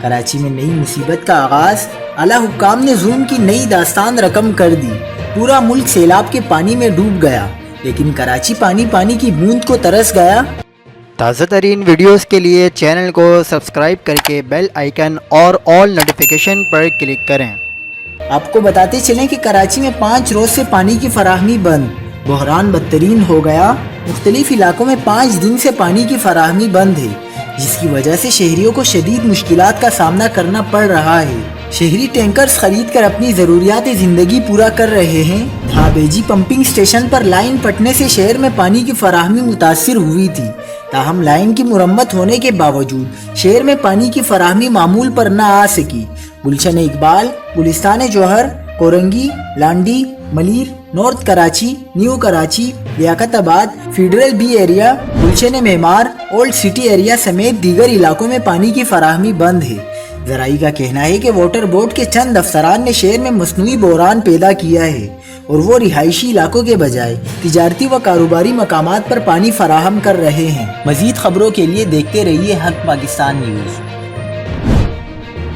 کراچی میں نئی مصیبت کا آغاز، اعلیٰ حکام نے ظلم کی نئی داستان رقم کر دی۔ پورا ملک سیلاب کے پانی میں ڈوب گیا، لیکن کراچی پانی کی بوند کو ترس گیا۔ تازہ ترین ویڈیوز کے لیے چینل کو سبسکرائب کر کے بیل آئیکن اور آل نوٹیفیکیشن پر کلک کریں۔ آپ کو بتاتے چلیں کہ کراچی میں 5 روز سے پانی کی فراہمی بند، بحران بدترین ہو گیا۔ مختلف علاقوں میں 5 دن سے پانی کی فراہمی بند ہے، جس کی وجہ سے شہریوں کو شدید مشکلات کا سامنا کرنا پڑ رہا ہے۔ شہری ٹینکرز خرید کر اپنی ضروریات زندگی پورا کر رہے ہیں۔ دھابیجی پمپنگ سٹیشن پر لائن پٹنے سے شہر میں پانی کی فراہمی متاثر ہوئی تھی، تاہم لائن کی مرمت ہونے کے باوجود شہر میں پانی کی فراہمی معمول پر نہ آ سکی۔ گلشن اقبال، گلستان جوہر، کورنگی، لانڈی، ملیر، نارتھ کراچی، نیو کراچی، لیاقت آباد، فیڈرل بی ایریا، گلشن معمار، اولڈ سٹی ایریا سمیت دیگر علاقوں میں پانی کی فراہمی بند ہے۔ ذرائع کا کہنا ہے کہ واٹر بورڈ کے چند افسران نے شہر میں مصنوعی بحران پیدا کیا ہے اور وہ رہائشی علاقوں کے بجائے تجارتی و کاروباری مقامات پر پانی فراہم کر رہے ہیں۔ مزید خبروں کے لیے دیکھتے رہیے حق پاکستان نیوز۔